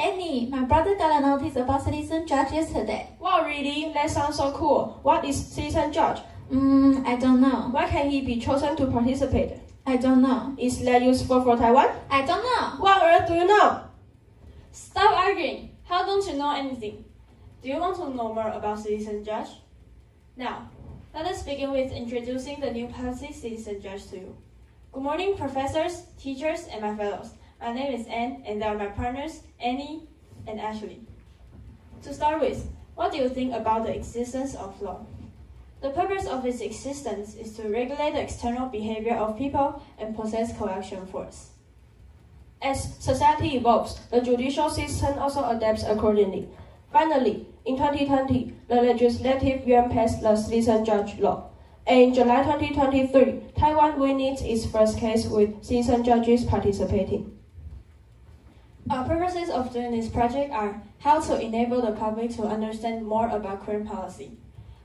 Annie, my brother got a notice about Citizen Judge yesterday. Wow, really? That sounds so cool. What is Citizen Judge? I don't know. Why can he be chosen to participate? I don't know. Is that useful for Taiwan? I don't know. What on earth do you know? Stop arguing. How don't you know anything? Do you want to know more about Citizen Judge? Now, let us begin with introducing the new policy Citizen Judge to you. Good morning, professors, teachers, and my fellows. My name is Anne, and they are my partners, Annie and Ashley. To start with, what do you think about the existence of law? The purpose of its existence is to regulate the external behavior of people and possess coercion force. As society evolves, the judicial system also adapts accordingly. Finally, in 2020, the legislative yuan passed the Citizen Judge law. And in July 2023, Taiwan witnessed its first case with citizen judges participating. Our purposes of doing this project are how to enable the public to understand more about current policy,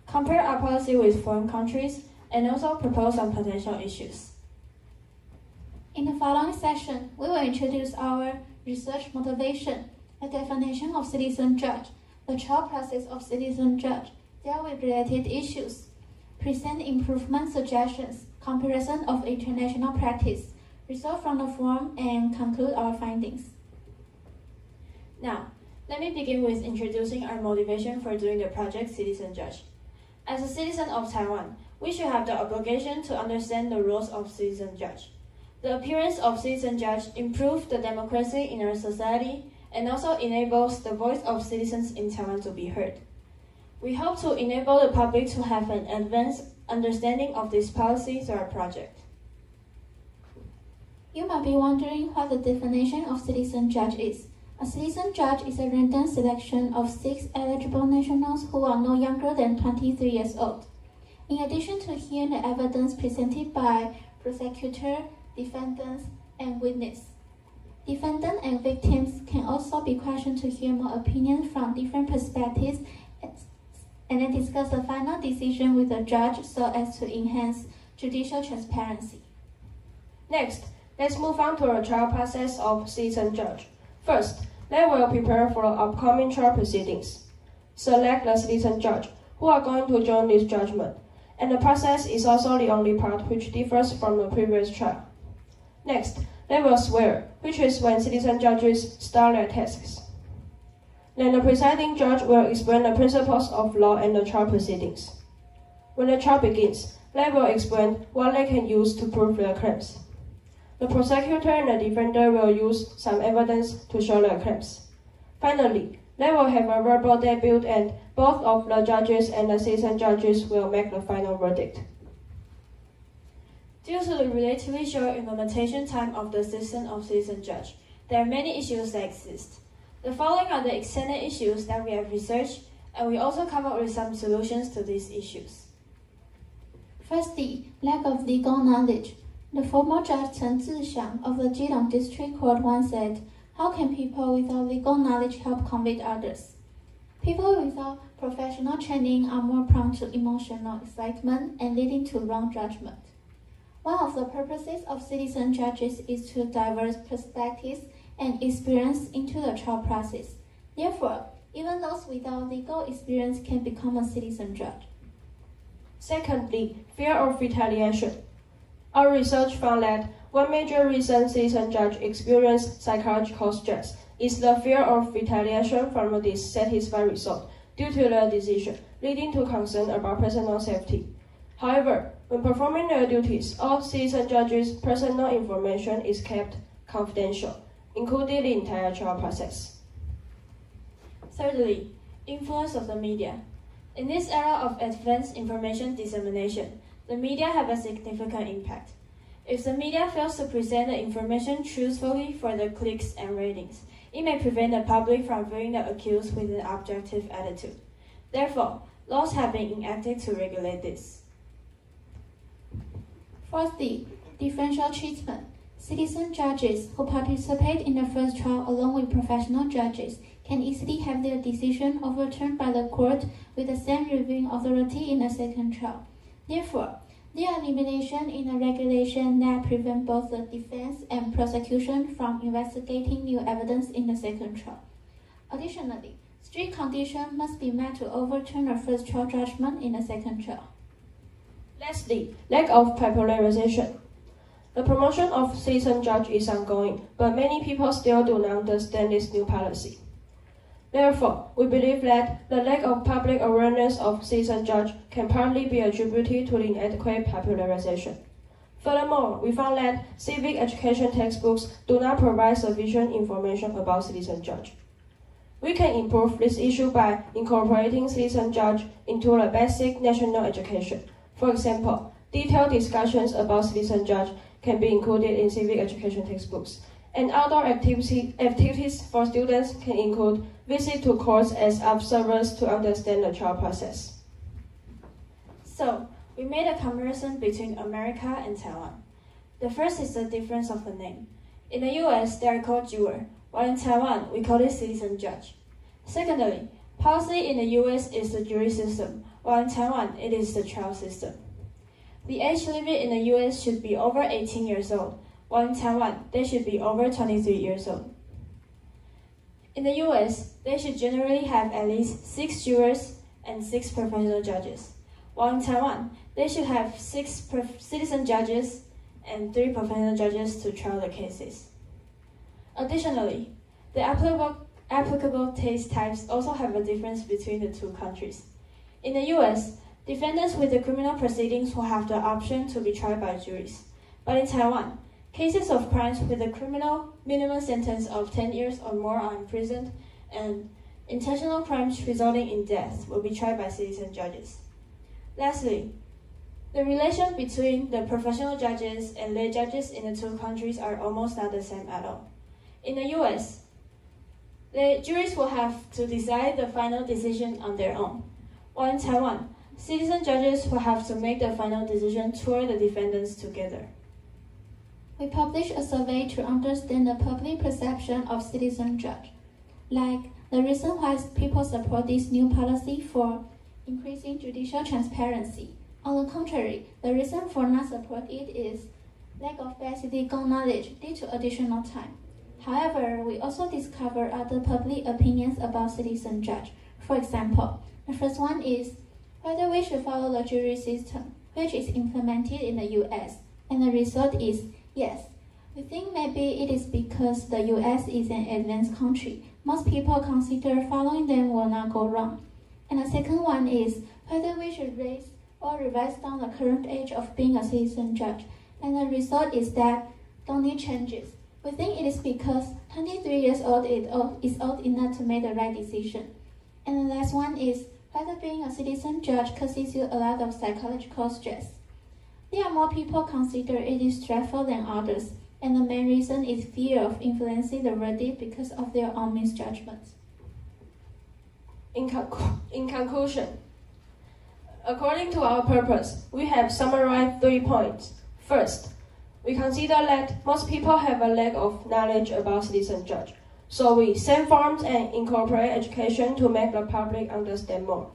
compare our policy with foreign countries, and also propose some potential issues. In the following session, we will introduce our research motivation, the definition of citizen judge, the trial process of citizen judge, deal with related issues, present improvement suggestions, comparison of international practice, result from the forum, and conclude our findings. Now, let me begin with introducing our motivation for doing the project Citizen Judge. As a citizen of Taiwan, we should have the obligation to understand the roles of Citizen Judge. The appearance of Citizen Judge improves the democracy in our society and also enables the voice of citizens in Taiwan to be heard. We hope to enable the public to have an advanced understanding of this policy through our project. You might be wondering what the definition of citizen judge is. A citizen judge is a random selection of 6 eligible nationals who are no younger than 23 years old. In addition to hearing the evidence presented by prosecutor, defendants, and witness, defendants and victims can also be questioned to hear more opinions from different perspectives and then discuss the final decision with the judge so as to enhance judicial transparency. Next, let's move on to the trial process of Citizen Judge. First, they will prepare for the upcoming trial proceedings. Select the Citizen Judge who are going to join this judgment, and the process is also the only part which differs from the previous trial. Next, they will swear, which is when citizen judges start their tasks. Then the presiding judge will explain the principles of law and the trial proceedings. When the trial begins, they will explain what they can use to prove their claims. The prosecutor and the defender will use some evidence to show their claims. Finally, they will have a verbal debut and both of the judges and the citizen judges will make the final verdict. Due to the relatively short implementation time of the system of Citizen Judge, there are many issues that exist. The following are the extended issues that we have researched, and we also come up with some solutions to these issues. Firstly, lack of legal knowledge. The former judge Chen Zhixiang of the Keelung District Court once said, "How can people without legal knowledge help convict others?" People without professional training are more prone to emotional excitement and leading to wrong judgment. One of the purposes of citizen judges is to diverse perspectives and experience into the trial process. Therefore, even those without legal experience can become a citizen judge. Secondly, fear of retaliation. Our research found that one major reason citizen judge experience psychological stress is the fear of retaliation from a dissatisfied result due to the decision, leading to concern about personal safety. However, when performing their duties, all citizen judges' personal information is kept confidential, including the entire trial process. Thirdly, influence of the media. In this era of advanced information dissemination, the media have a significant impact. If the media fails to present the information truthfully for the clicks and ratings, it may prevent the public from viewing the accused with an objective attitude. Therefore, laws have been enacted to regulate this. Fourthly, differential treatment. Citizen judges who participate in the first trial along with professional judges can easily have their decision overturned by the court with the same reviewing authority in the second trial. Therefore, there are limitations in the regulation that prevent both the defense and prosecution from investigating new evidence in the second trial. Additionally, strict conditions must be met to overturn a first trial judgment in a second trial. Lastly, lack of popularization. The promotion of citizen judge is ongoing, but many people still do not understand this new policy. Therefore, we believe that the lack of public awareness of citizen judge can partly be attributed to the inadequate popularization. Furthermore, we found that civic education textbooks do not provide sufficient information about citizen judge. We can improve this issue by incorporating citizen judge into the basic national education. For example, detailed discussions about citizen judge can be included in civic education textbooks, and outdoor activities for students can include visit to courts as observers to understand the trial process. So, we made a comparison between America and Taiwan. The first is the difference of the name. In the US, they are called juror, while in Taiwan, we call it citizen judge. Secondly, policy in the US is the jury system, while in Taiwan, it is the trial system. The age limit in the US should be over 18 years old, while in Taiwan, they should be over 23 years old. In the US, they should generally have at least 6 jurors and 6 professional judges, while in Taiwan, they should have 6 citizen judges and 3 professional judges to trial the cases. Additionally, the applicable case types also have a difference between the two countries. In the US, defendants with the criminal proceedings will have the option to be tried by juries, but in Taiwan, cases of crimes with a criminal minimum sentence of 10 years or more are imprisoned, and intentional crimes resulting in death will be tried by citizen judges. Lastly, the relation between the professional judges and lay judges in the two countries are almost not the same at all. In the US, the juries will have to decide the final decision on their own, while in Taiwan, citizen judges will have to make the final decision toward the defendants together. We published a survey to understand the public perception of citizen judge, like the reason why people support this new policy for increasing judicial transparency. On the contrary, the reason for not support it is lack of basic legal knowledge due to additional time. However, we also discovered other public opinions about citizen judge. For example, the first one is whether we should follow the jury system, which is implemented in the US, and the result is yes. We think maybe it is because the US is an advanced country. Most people consider following them will not go wrong. And the second one is whether we should raise or revise down the current age of being a citizen judge, and the result is that don't need changes. We think it is because 23 years old is old enough to make the right decision. And the last one is whether being a citizen judge causes you a lot of psychological stress. There are more people consider it is stressful than others, and the main reason is fear of influencing the verdict because of their own misjudgments. In conclusion, according to our purpose, we have summarized 3 points. First, we consider that most people have a lack of knowledge about citizen judge, so we send forms and incorporate education to make the public understand more.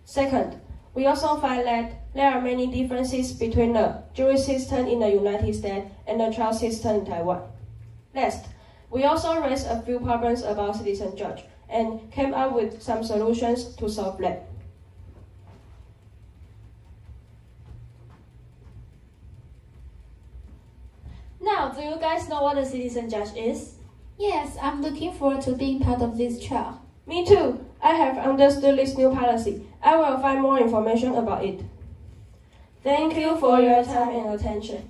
Second, we also find that there are many differences between the jury system in the United States and the trial system in Taiwan. Last, we also raised a few problems about citizen judge and came up with some solutions to solve them. Now, do you guys know what a citizen judge is? Yes, I'm looking forward to being part of this trial. Me too. I have understood this new policy. I will find more information about it. Thank you for your time and attention.